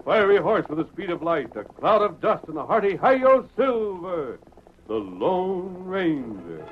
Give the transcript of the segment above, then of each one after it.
fiery horse with the speed of light, a cloud of dust, and a hearty Hi-Yo Silver, the Lone Ranger.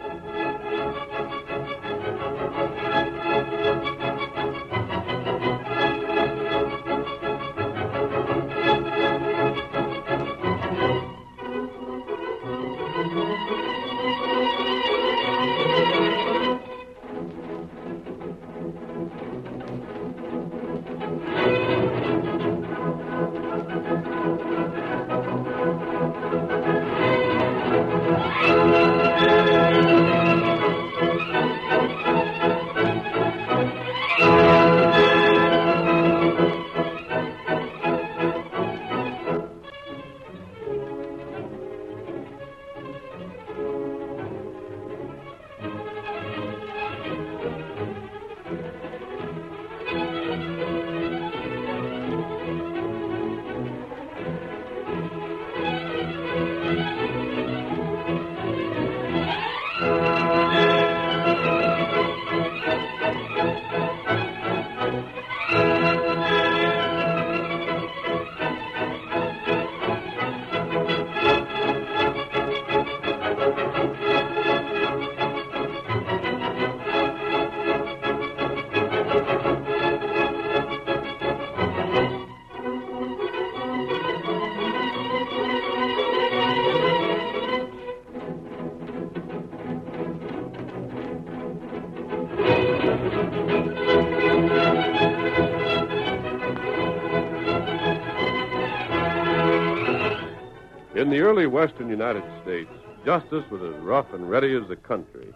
In the early western United States, justice was as rough and ready as the country.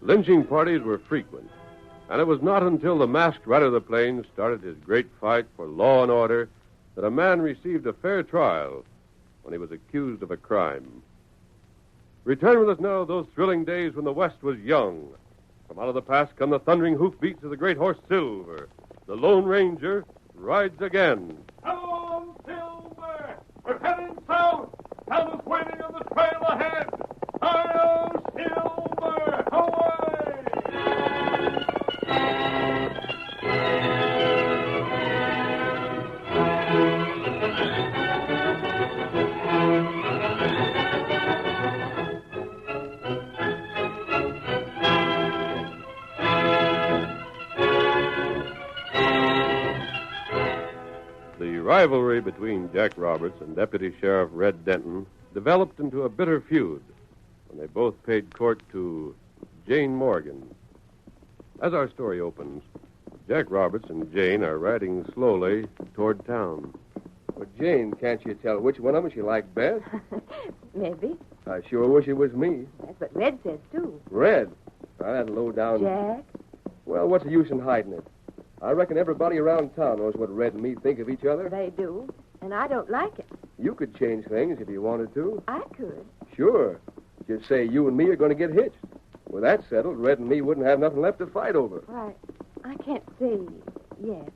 Lynching parties were frequent, and it was not until the masked rider of the plains started his great fight for law and order that a man received a fair trial when he was accused of a crime. Return with us now to those thrilling days when the West was young. From out of the past come the thundering hoofbeats of the great horse Silver. The Lone Ranger rides again. Hello, Silver! We're heading south! Town is waiting on the trail ahead! Hi-yo, Silver! Away! The rivalry between Jack Roberts and Deputy Sheriff Red Denton developed into a bitter feud when they both paid court to Jane Morgan. As our story opens, Jack Roberts and Jane are riding slowly toward town. Well, Jane, can't you tell which one of them you like best? Maybe. I sure wish it was me. That's what Red says, too. Red? Now, that low down... Jack? Well, what's the use in hiding it? I reckon everybody around town knows what Red and me think of each other. They do, and I don't like it. You could change things if you wanted to. I could. Sure. Just say you and me are going to get hitched. With that settled, Red and me wouldn't have nothing left to fight over. Why, I can't say yes.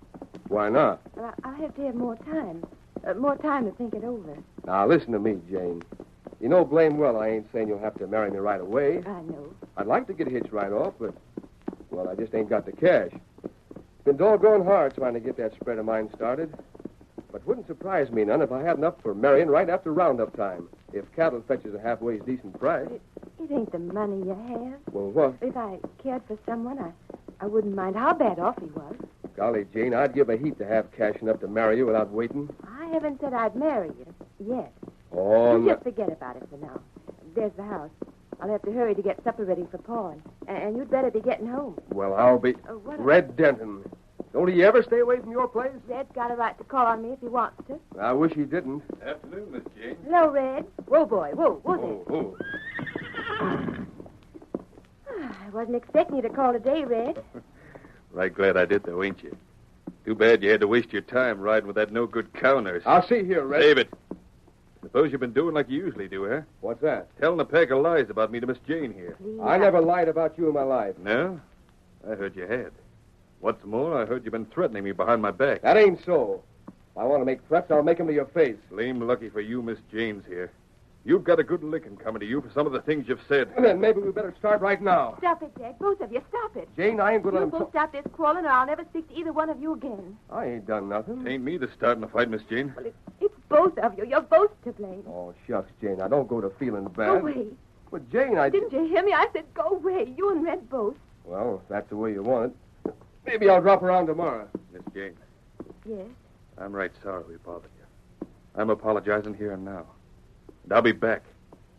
Why not? Well, I'll have to have more time. More time to think it over. Now, listen to me, Jane. You know blame well I ain't saying you'll have to marry me right away. I know. I'd like to get hitched right off, but, well, I just ain't got the cash. It's been doggone hard trying to get that spread of mine started. But wouldn't surprise me none if I had enough for marrying right after roundup time, if cattle fetches a halfway decent price. It ain't the money you have. Well, what? If I cared for someone, I wouldn't mind how bad off he was. Golly, Jane, I'd give a heap to have cash enough to marry you without waiting. I haven't said I'd marry you yet. Oh, You no. just forget about it for now. There's the house. I'll have to hurry to get supper ready for Pa, and you'd better be getting home. Well, I'll be... What? Red Denton. Don't he ever stay away from your place? Red's got a right to call on me if he wants to. I wish he didn't. Afternoon, Miss Jane. Hello, Red. Whoa, boy. Whoa there. Oh. I wasn't expecting you to call today, Red. Right glad I did, though, ain't you? Too bad you had to waste your time riding with that no-good cow nurse. I'll see here, Red. David, suppose you've been doing like you usually do, huh? What's that? Telling a pack of lies about me to Miss Jane here. Please, I never lied about you in my life. No? I heard you had. What's more, I heard you've been threatening me behind my back. That ain't so. If I want to make threats, I'll make them to your face. Blame lucky for you, Miss Jane's here. You've got a good licking coming to you for some of the things you've said. Then maybe we better start right now. Stop it, Dad. Both of you, stop it. Jane, I ain't going to You let him... both stop this quarreling or I'll never speak to either one of you again. I ain't done nothing. Ain't me that's starting the fight, Miss Jane. Well, it's both of you. You're both to blame. Oh, shucks, Jane. I don't go to feeling bad. Go away. But, Jane, I... Didn't you hear me? I said go away. You and Red both. Well, if that's the way you want it. Maybe I'll drop around tomorrow. Miss Jane, Yes? I'm right sorry we bothered you. I'm apologizing here and now. And I'll be back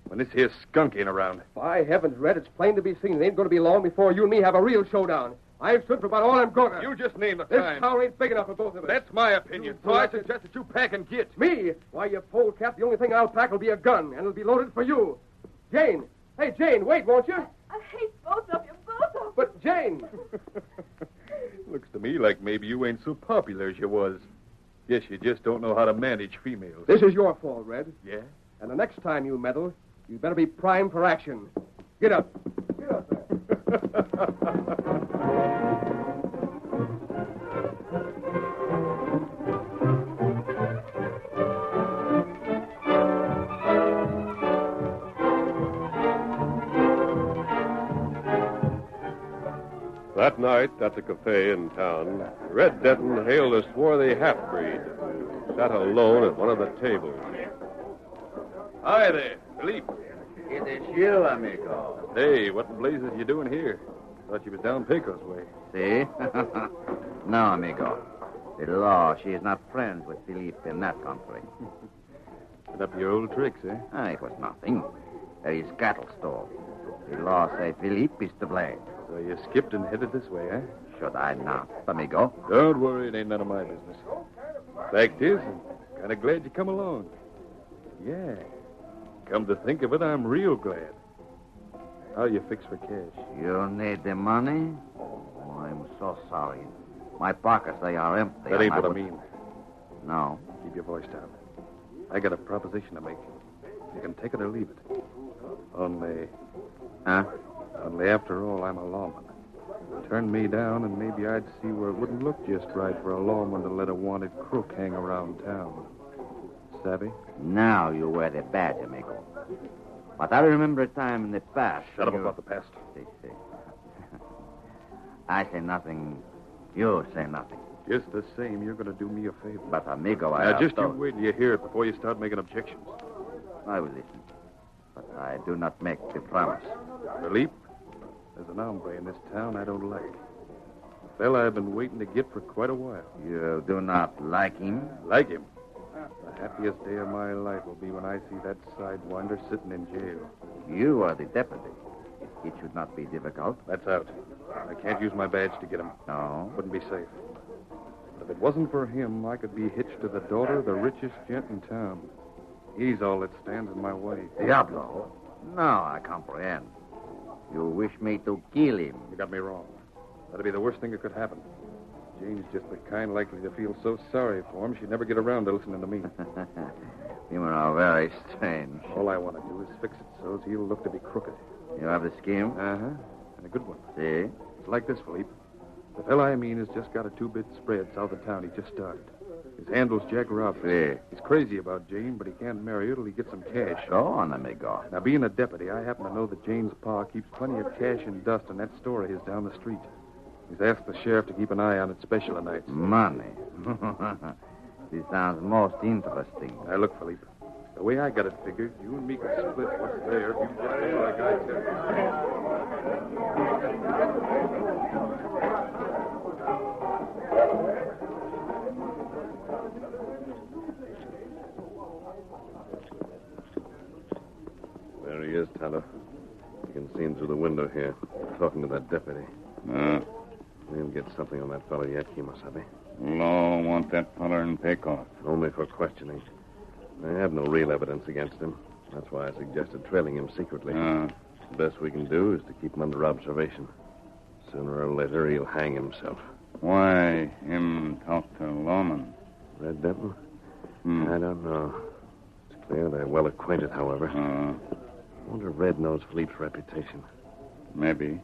when this here skunk ain't around. By heavens, Red, it's plain to be seen. It ain't going to be long before you and me have a real showdown. I've stood for about all I'm going to. You just name the This time. town ain't big enough for both of us. That's my opinion. You So I blasted- suggest that you pack and get. Me? Why, you polecat, the only thing I'll pack will be a gun, and it'll be loaded for you. Jane! Hey, Jane, wait, won't you? I hate both of you. Both of you. But, Jane! Looks to me like maybe you ain't so popular as you was. Guess you just don't know how to manage females. This is your fault, Red. Yeah? And the next time you meddle, you better be primed for action. Get up. Get up there. That night, at the cafe in town, Red Denton hailed a swarthy half-breed who sat alone at one of the tables. Hi there, Philippe. It is you, amigo. Hey, what in blazes you doing here? Thought you was down Pecos way. See? No, amigo. The law, she is not friends with Philippe in that country. Put up your old tricks, eh? It was nothing. There is cattle store. The law say Philippe is to blame. So you skipped and headed this way, eh? Should I not, amigo? Don't worry, it ain't none of my business. Fact is, I'm kind of glad you come along. Yeah. Come to think of it, I'm real glad. How you fix for cash? You need the money? Oh, I'm so sorry. My pockets, they are empty. That ain't and what I would- mean. No. Keep your voice down. I got a proposition to make. You can take it or leave it. Only Huh? after all, I'm a lawman. Turn me down, and maybe I'd see where it wouldn't look just right for a lawman to let a wanted crook hang around town. Savvy? Now you wear the badge, amigo. But I remember a time in the past. Shut up you- about the past. See. I say nothing. You say nothing. Just the same, you're going to do me a favor. But, amigo, I Now, have just you told- wait till you hear it before you start making objections. I will listen. But I do not make the promise. Philippe, there's an hombre in this town I don't like. A fella I've been waiting to get for quite a while. You do not like him? Like him. The happiest day of my life will be when I see that sidewinder sitting in jail. You are the deputy. It should not be difficult. That's out. I can't use my badge to get him. No. Wouldn't be safe. But if it wasn't for him, I could be hitched to the daughter of the richest gent in town. He's all that stands in my way. Diablo. Now I comprehend. You wish me to kill him. You got me wrong. That'd be the worst thing that could happen. Jane's just the kind likely to feel so sorry for him she'd never get around to listening to me. You are very strange. All I want to do is fix it so he'll look to be crooked. You have the scheme? Uh-huh. And a good one. See? It's like this, Philippe. The fella I mean has just got a two-bit spread south of town. He just started. His handle's Jack Roberts. See. He's crazy about Jane, but he can't marry her till he gets some cash. Go on, amigo. Now, being a deputy, I happen to know that Jane's pa keeps plenty of cash and dust in that store of his down the street. He's asked the sheriff to keep an eye on it special of nights. Money. This sounds most interesting. Now, look, Philippe. The way I got it figured, you and me could split what's there if you just do like I said. There he is, Tonto. You can see him through the window here, talking to that deputy. We'll get something on that fellow yet, Kimosabe. Law want that feller in Pecos. Only for questioning. I have no real evidence against him. That's why I suggested trailing him secretly. The best we can do is to keep him under observation. Sooner or later, he'll hang himself. Why him talk to lawman? Red Denton? I don't know. It's clear they're well acquainted, however. I wonder if Red knows Philippe's reputation. Maybe.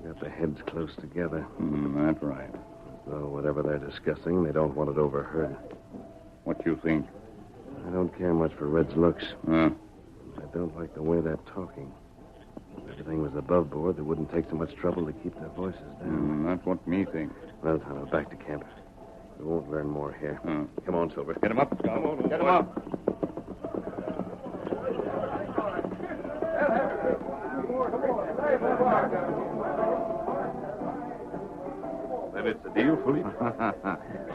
They got their heads close together. That's right. So whatever they're discussing, they don't want it overheard. What you think? I don't care much for Red's looks. don't like the way they're talking. If everything was above board, they wouldn't take so much trouble to keep their voices down. That's what me think. Well, Tonto, back to camp. We won't learn more here. Come on, Silver. Get him up. Come on. Get him up. Then it's a deal, Philippe?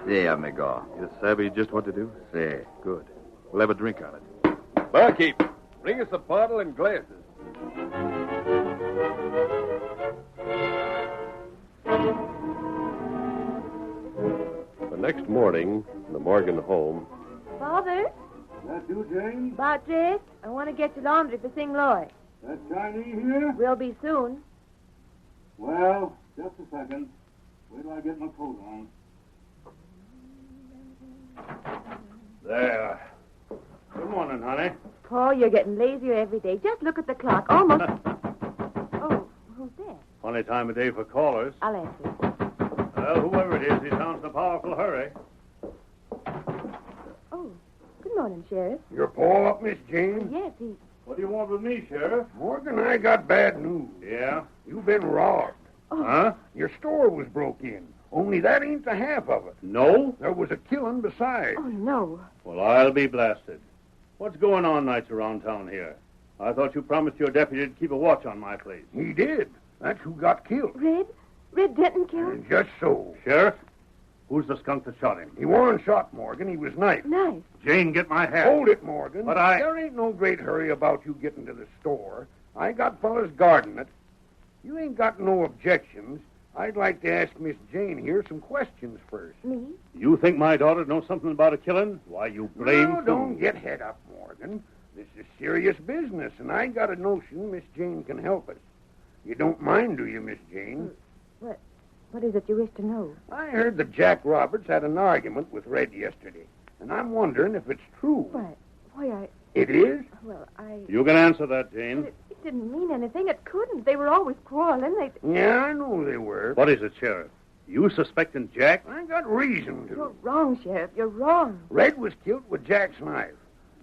Si, amigo. You savvy just what to do? Si. Good. We'll have a drink on it. Barkeep, bring us a bottle and glasses. The next morning, in the Morgan home, Father, That you, Jane? about dressed? I want to get your laundry for Sing Loy. That Chinese here? We'll be soon. Well, just a second. Wait till I get my coat on. There. Good morning, honey. Paul, you're getting lazier every day. Just look at the clock. Almost. Oh, who's that? Funny time of day for callers. I'll answer. Well, whoever it is, he sounds in a powerful hurry. Oh, good morning, Sheriff. You're Paul up, Miss Jane? Yes, he... What do you want with me, Sheriff? Morgan, I got bad news. Yeah? You've been robbed. Oh. Huh? Your store was broke in. Only that ain't the half of it. No? There was a killing besides. Oh, no. Well, I'll be blasted. What's going on nights around town here? I thought you promised your deputy to keep a watch on my place. He did. That's who got killed. Red? Red Denton killed? And just so. Sheriff? Who's the skunk that shot him? He warn't shot, Morgan. He was knifed. Nice. Jane, get my hat. Hold it, Morgan. But There ain't no great hurry about you getting to the store. I got fellas guarding it. You ain't got no objections. I'd like to ask Miss Jane here some questions first. Me? You think my daughter knows something about a killing? Why, you blame No, fool. don't get head up, Morgan. This is serious business, and I got a notion Miss Jane can help us. You don't mind, do you, Miss Jane? What is it you wish to know? I heard that Jack Roberts had an argument with Red yesterday, and I'm wondering if it's true. Why, It is? Well, You can answer that, Jane. It didn't mean anything. It couldn't. They were always quarreling. Yeah, I know they were. What is it, Sheriff? You suspecting Jack? I got reason to. You're wrong, Sheriff. You're wrong. Red was killed with Jack's knife.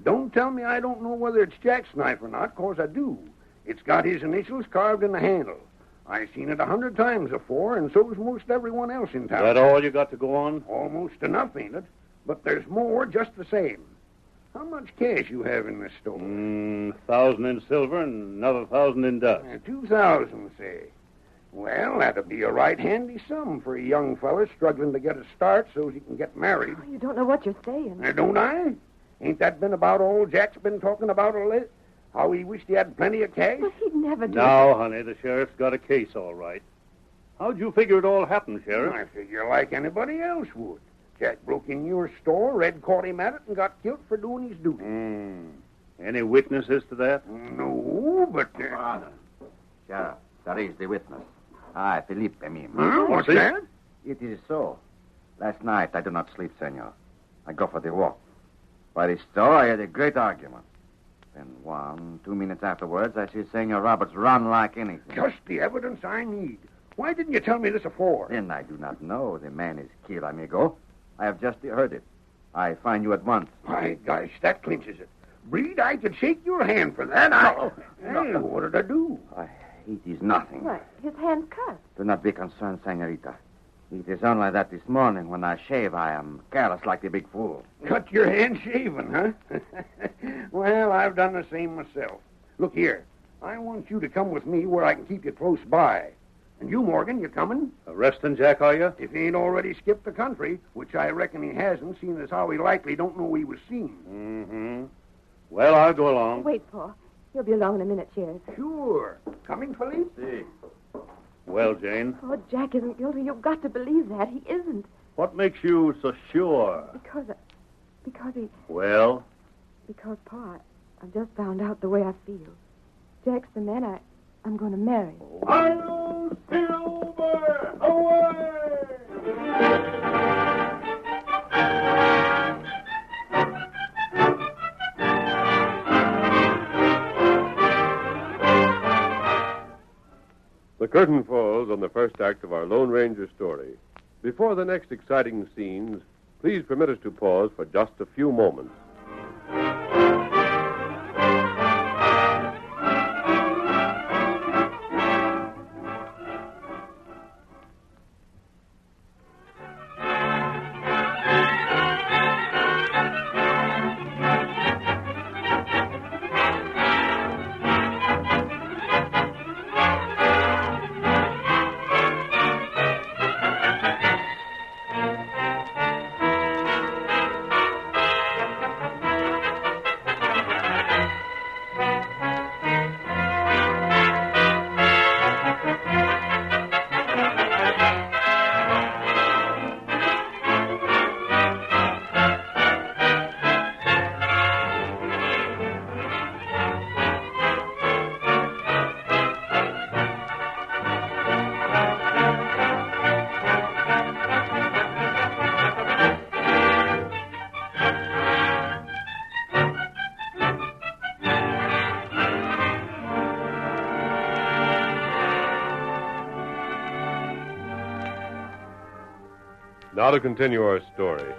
Don't tell me I don't know whether it's Jack's knife or not, 'cause I do. It's got his initials carved in the handle. I seen it 100 times before, and so's most everyone else in town. That all you got to go on? Almost enough, ain't it? But there's more just the same. How much cash you have in this store? 1,000 in silver and another 1,000 in dust. 2,000, say. Well, that'd be a right handy sum for a young fella struggling to get a start so's he can get married. Oh, you don't know what you're saying. Don't I? Ain't that been about all Jack's been talking about all this? How he wished he had plenty of cash? Well, he'd never do Now, honey, the sheriff's got a case, all right. How'd you figure it all happened, Sheriff? I figure like anybody else would. Jack broke in your store, Red caught him at it, and got killed for doing his duty. Any witnesses to that? No, but... Sheriff, there is the witness. I, Felipe, Huh? What's that? It is so. Last night I do not sleep, senor. I go for the walk. By the store, I had a great argument. Then 2 minutes afterwards, I see Senor Roberts run like anything. Just the evidence I need. Why didn't you tell me this afore? Then I do not know. The man is killed, amigo. I have just heard it. I find you at once. My gosh, that clinches it. Breed, I could shake your hand for that. Hey, what did I do? It is nothing. Why, his hand's cut. Do not be concerned, senorita. It is only that this morning when I shave, I am careless like the big fool. Cut your hand shaving, huh? Well, I've done the same myself. Look here. I want you to come with me where I can keep you close by. And you, Morgan, you coming? Arresting Jack, are you? If he ain't already skipped the country, which I reckon he hasn't, seeing as how he likely don't know he was seen. Well, I'll go along. Wait, Paul. He'll be along in a minute, Sheriff. Sure. Coming, Philippe? See. Well, Jane, Oh, Jack isn't guilty. You've got to believe that. He isn't. what makes you so sure? Well? Because, Pa, I've just found out the way I feel. Jack's the man I'm going to marry. I'll Silver! Away! The curtain falls on the first act of our Lone Ranger story. Before the next exciting scenes, please permit us to pause for just a few moments. Now to continue our story.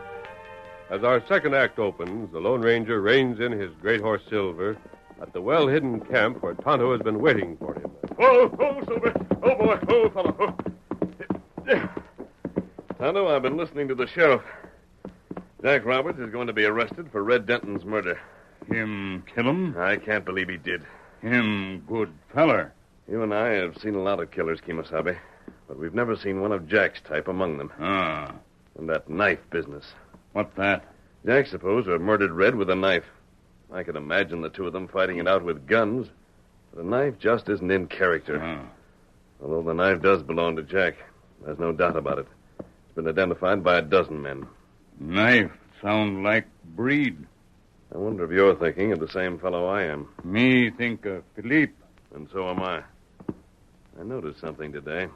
As our second act opens, the Lone Ranger reins in his great horse Silver at the well-hidden camp where Tonto has been waiting for him. Oh, Silver. Oh, boy. Oh, fellow. Oh. Tonto, I've been listening to the sheriff. Jack Roberts is going to be arrested for Red Denton's murder. Him kill him? I can't believe he did. Him good feller. You and I have seen a lot of killers, Kemosabe, but we've never seen one of Jack's type among them. Ah. And that knife business. What that? Jack's supposed to have murdered Red with a knife. I could imagine the two of them fighting it out with guns, but a knife just isn't in character. Ah. Although the knife does belong to Jack. There's no doubt about it. It's been identified by a dozen men. Knife sound like breed. I wonder if you're thinking of the same fellow I am. Me think of Philippe. And so am I. I noticed something today.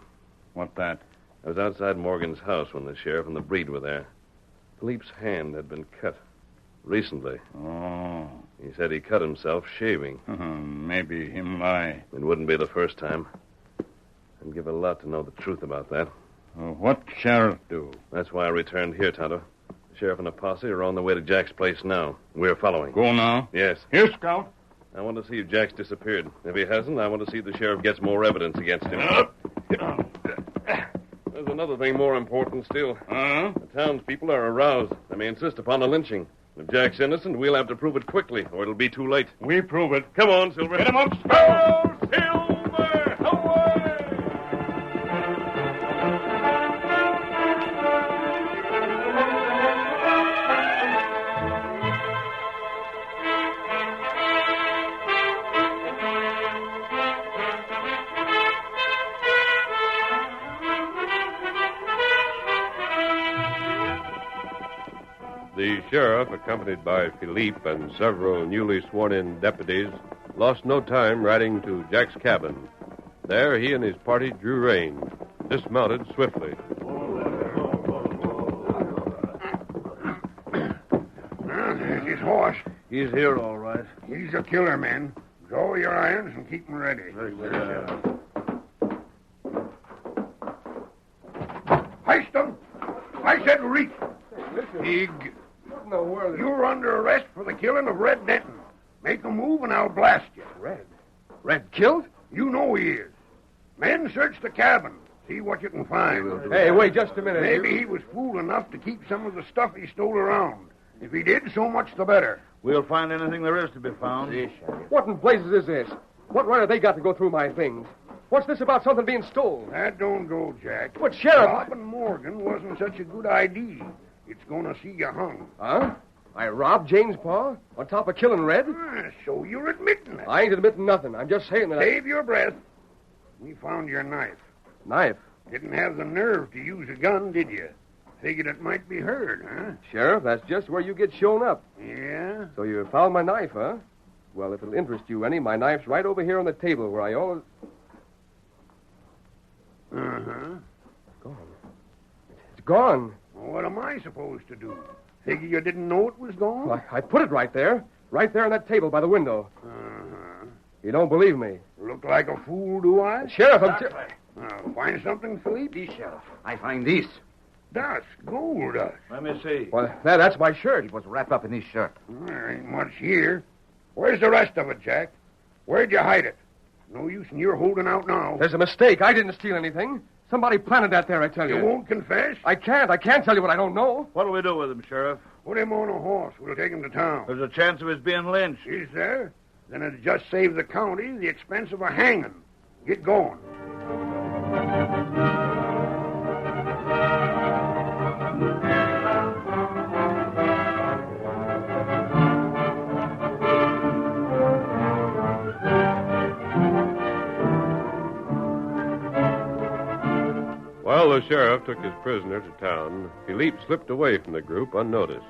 What that? I was outside Morgan's house when the sheriff and the breed were there. Philippe's hand had been cut. Recently. Oh. He said he cut himself shaving. Maybe him lie. It wouldn't be the first time. I'd give a lot to know the truth about that. What sheriff do? That's why I returned here, Tonto. The sheriff and a posse are on the way to Jack's place now. We're following. Go now. Yes. Here, Scout. I want to see if Jack's disappeared. If he hasn't, I want to see if the sheriff gets more evidence against him. There's another thing more important still. Huh? The townspeople are aroused. They may insist upon a lynching. If Jack's innocent, we'll have to prove it quickly, or it'll be too late. We prove it. Come on, Silver. Get him up, Scout. Oh, Silver! Away! The sheriff, accompanied by Philippe and several newly sworn-in deputies, lost no time riding to Jack's cabin. There, he and his party drew rein, dismounted swiftly. There's his horse. He's here, all right. He's a killer, man. Draw your irons and keep 'em ready. Heist 'em! I said reach. Pig. What in the world? You're under arrest for the killing of Red Denton. Make a move and I'll blast you. Red killed? You know he is. Men, search the cabin. See what you can find. Hey, wait just a minute. Maybe he was fool enough to keep some of the stuff he stole around. If he did, so much the better. We'll find anything there is to be found. What in blazes is this? What right have they got to go through my things? What's this about something being stolen? That don't go, Jack. But, Sheriff... Robbing Morgan wasn't such a good idea. It's going to see you hung. Huh? I robbed James Paw on top of killing Red? So you're admitting it. I ain't admitting nothing. I'm just saying that Save your breath. We found your knife. Knife? Didn't have the nerve to use a gun, did you? Figured it might be heard, huh? Sheriff, that's just where you get shown up. Yeah? So you found my knife, huh? Well, if it'll interest you any, my knife's right over here on the table where I always... Uh-huh. It's gone. Well, what am I supposed to do? Figure you didn't know it was gone? Well, I put it right there on that table by the window. Uh-huh. You don't believe me. Look like a fool, do I? Sheriff, Find something, Philippe? These, Sheriff. I find these. Dust, gold dust. Let me see. Well, that's my shirt. It was wrapped up in his shirt. There ain't much here. Where's the rest of it, Jack? Where'd you hide it? No use in your holding out now. There's a mistake. I didn't steal anything. Somebody planted that there, I tell you. You won't confess? I can't tell you what I don't know. What'll we do with him, Sheriff? Put him on a horse. We'll take him to town. There's a chance of his being lynched. Is there? Then it'd just save the county the expense of a hanging. Get going. While the sheriff took his prisoner to town, Philippe slipped away from the group unnoticed.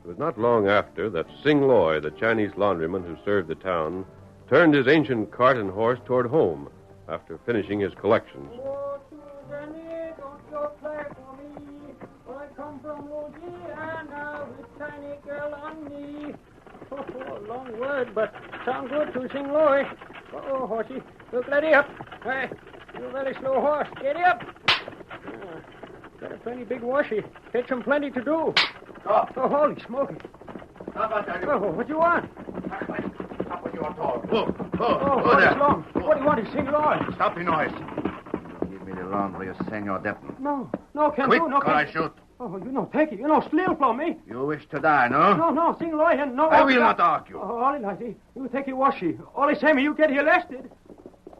It was not long after that Sing Loy, the Chinese laundryman who served the town, turned his ancient cart and horse toward home after finishing his collections. Oh, Susanny, don't you play for me. I come from Louisiana with tiny girl on me. Oh, long word, but sound good to Sing Loy. Oh, horsey, look, let up. Hey, you very slow horse. Get up. Better play plenty big washy. Catch him plenty to do. Stop. Oh, holy smoky. Stop, I tell you. Oh, what do you want? Stop what you are told. Oh, what's wrong? What do you want? He's single oil. Stop the noise. Give me the laundry, Senor Denton. No, can't Quick, do. No, or can't. I shoot. Oh, take it. steal from me. You wish to die, no? No, single oil and no... I will not argue. Oh, all right, you take your washy. All the same, you get arrested.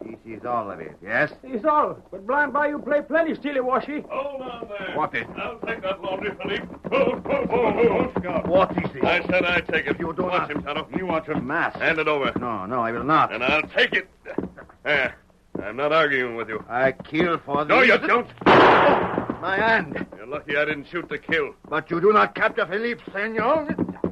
This is all of it, yes? It's all. But blind by you play plenty steal your washy. Hold on there. What is? I'll take that laundry, Philippe. Hold. What is it? I said I'd take it. You do Watch not. him, Tonto. You want your mask? Hand it over. No, I will not. And I'll take it. There. I'm not arguing with you. I kill for No, this. you don't. My hand. You're lucky I didn't shoot to kill. But you do not capture Philippe, senor.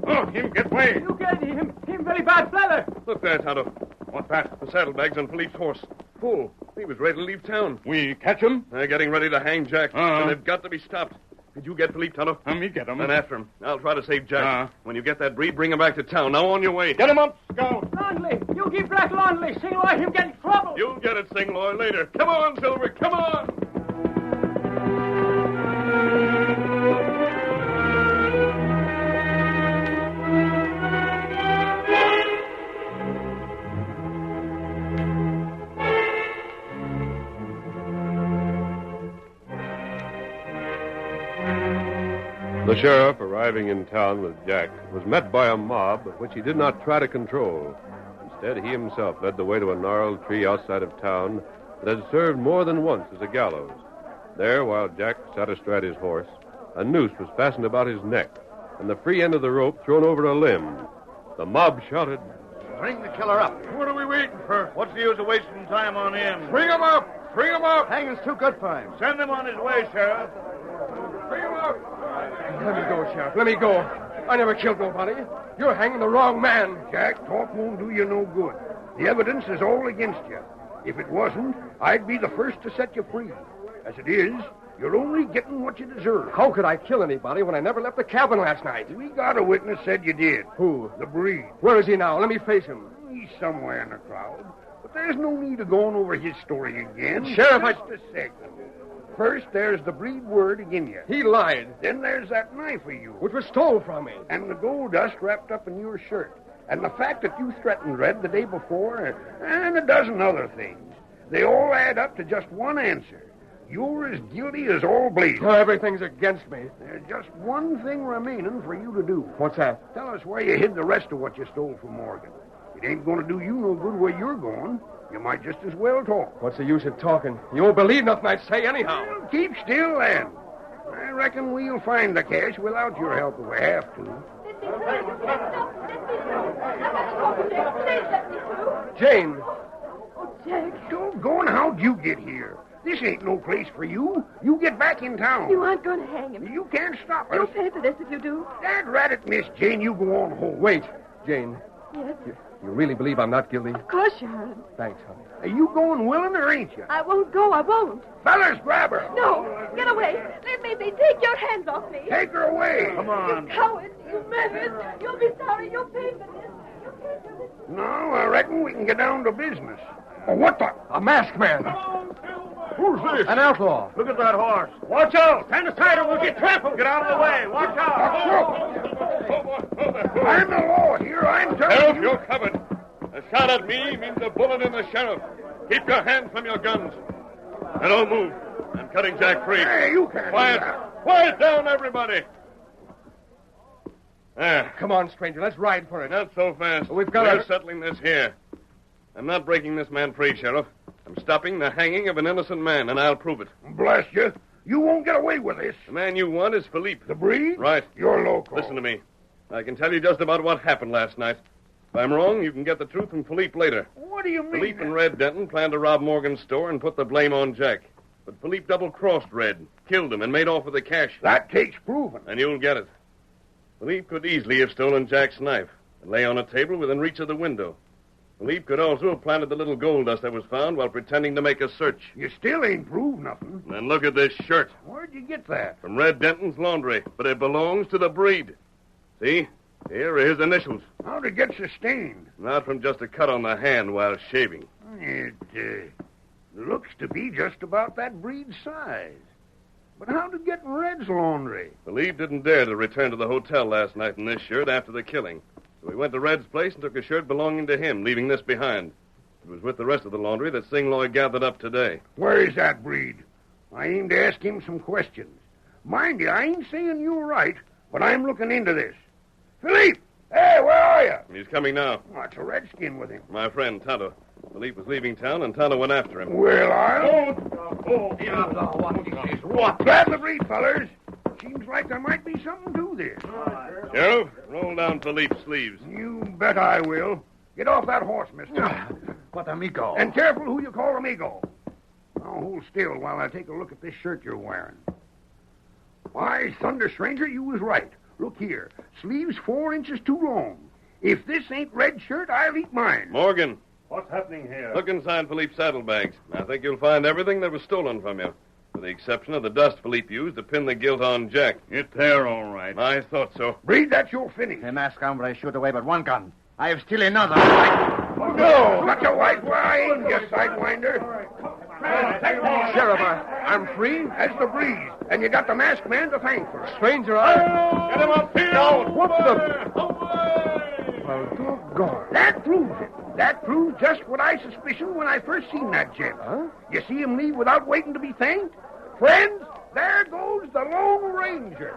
Oh, him get away. You get him very bad fella. Look there, Tonto. What's that? The saddlebags on Philippe's horse. Full. He was ready to leave town. We catch him? They're getting ready to hang Jack. Uh-huh. And they've got to be stopped. Did you get Philippe, Tonto? Me get him. Then after him. I'll try to save Jack. Uh-huh. When you get that breed, bring him back to town. Now on your way. Get him up, Scout. Longley, you give Black Longley. Single oil, him get in trouble. You'll get it, Singloy, later. Come on, Silver, come on! The sheriff, arriving in town with Jack, was met by a mob which he did not try to control. Instead, he himself led the way to a gnarled tree outside of town that had served more than once as a gallows. There, while Jack sat astride his horse, a noose was fastened about his neck, and the free end of the rope thrown over a limb. The mob shouted, Bring the killer up. What are we waiting for? What's the use of wasting time on him? Bring him up! Bring him up! Hanging's too good for him. Send him on his way, Sheriff. Bring him up! Let me go, Sheriff. Let me go. I never killed nobody. You're hanging the wrong man. Jack, talk won't do you no good. The evidence is all against you. If it wasn't, I'd be the first to set you free. As it is, you're only getting what you deserve. How could I kill anybody when I never left the cabin last night? We got a witness said you did. Who? The breed. Where is he now? Let me face him. He's somewhere in the crowd. But there's no need of going over his story again. Sheriff, Just a second. First, there's the breed word agin you. He lied, Then there's that knife of you. which was stole from me. And the gold dust wrapped up in your shirt. And the fact that you threatened Red the day before, and a dozen other things. They all add up to just one answer. You're as guilty as all blazes. Oh, everything's against me. There's just one thing remaining for you to do. What's that? Tell us where you hid the rest of what you stole from Morgan. It ain't going to do you no good where you're going. You might just as well talk. What's the use of talking? You won't believe nothing I say anyhow. Well, keep still, then. I reckon we'll find the cash without your help if we have to. Jane. Jack, Doggone, how'd you get here? This ain't no place for you. You get back in town. you aren't going to hang him. You can't stop You'll us. pay for this if you do. Dad rat it, Miss Jane. You go on home. Wait, Jane. Yes, You really believe I'm not guilty? of course you aren't. Thanks, honey. Are you going willing or ain't you? I won't go. I won't. Fellas, grab her. No, get away. Let me be. Take your hands off me. Take her away. Come on. You coward. You murderers. You'll be sorry. You'll pay for this. You'll pay for this. No, I reckon we can get down to business. Oh, what the? A masked man. Who's this? An outlaw. Look at that horse. Watch out. Stand aside or we'll get trampled. Get out of the way. Watch out. I'm the law here. I'm telling Sheriff, you. you're covered. A shot at me means a bullet in the sheriff. Keep your hands from your guns. And don't move. I'm cutting Jack free. Hey, you can't do Quiet. that. Quiet down, everybody. There. Come on, stranger. Let's ride for it. Not so fast. We've got We're to... settling this here. I'm not breaking this man free, Sheriff. I'm stopping the hanging of an innocent man, and I'll prove it. Bless you. You won't get away with this. The man you want is Philippe. The breed? Right. You're local. Listen to me. I can tell you just about what happened last night. If I'm wrong, you can get the truth from Philippe later. What do you mean? Philippe and Red Denton planned to rob Morgan's store and put the blame on Jack. But Philippe double-crossed Red, killed him, and made off with the cash. That takes proving. And you'll get it. Philippe could easily have stolen Jack's knife and lay on a table within reach of the window. Philippe could also have planted the little gold dust that was found while pretending to make a search. You still ain't proved nothing. And look at this shirt. Where'd you get that? From Red Denton's laundry, but it belongs to the breed. See? Here are his initials. How'd it get sustained? Not from just a cut on the hand while shaving. It looks to be just about that breed's size. But how did get in Red's laundry? Philippe didn't dare to return to the hotel last night in this shirt after the killing. So he went to Red's place and took a shirt belonging to him, leaving this behind. It was with the rest of the laundry that Singloy gathered up today. Where is that breed? I aim to ask him some questions. Mind you, I ain't saying you're right, but I'm looking into this. Philippe! Hey, where are you? He's coming now. Oh, it's a redskin with him. My friend, Tonto. Philippe was leaving town, and Tonto went after him. Well, What? Grab the breed, fellers. Seems like there might be something to this. Sheriff, roll down Philippe's sleeves. You bet I will. Get off that horse, mister. What amigo? And careful who you call amigo. Now hold still while I take a look at this shirt you're wearing. Why, Thunder Stranger, you was right. Look here. Sleeves 4 inches too long. If this ain't Red shirt, I'll eat mine. Morgan. What's happening here? Look inside Philippe's saddlebags. I think you'll find everything that was stolen from you, with the exception of the dust Philippe used to pin the guilt on Jack. It's there, all right. I thought so. Breed, that's your finish. The masked hombre shoot away but one gun. I have still another. Oh, no! Got your wife where I aim, you sidewinder. Sheriff, I'm free? That's the breeze. And you got the masked man to thank for it. Stranger, Get him up here! No, what the... Well, doggone. That proves it. That proves just what I suspicioned when I first seen that gent. Huh? You see him leave without waiting to be thanked? Friends, there goes the Lone Ranger.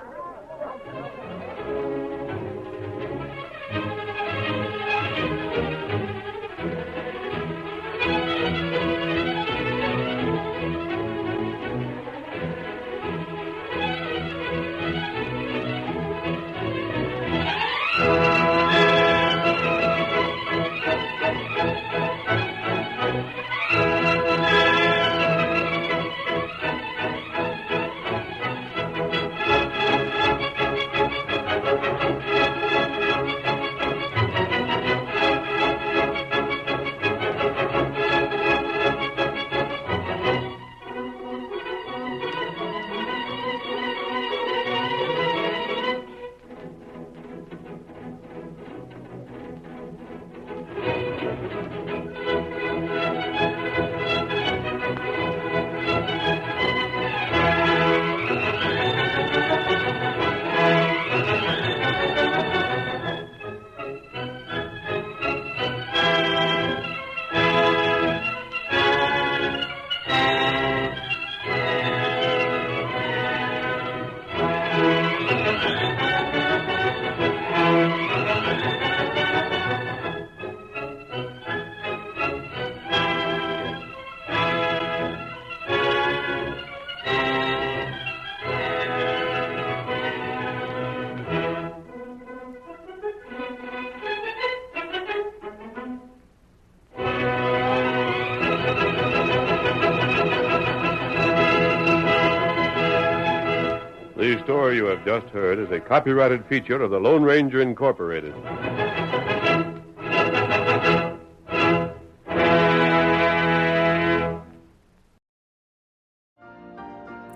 The story you have just heard is a copyrighted feature of the Lone Ranger Incorporated.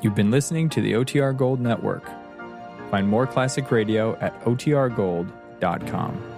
You've been listening to the OTR Gold Network. Find more classic radio at otrgold.com.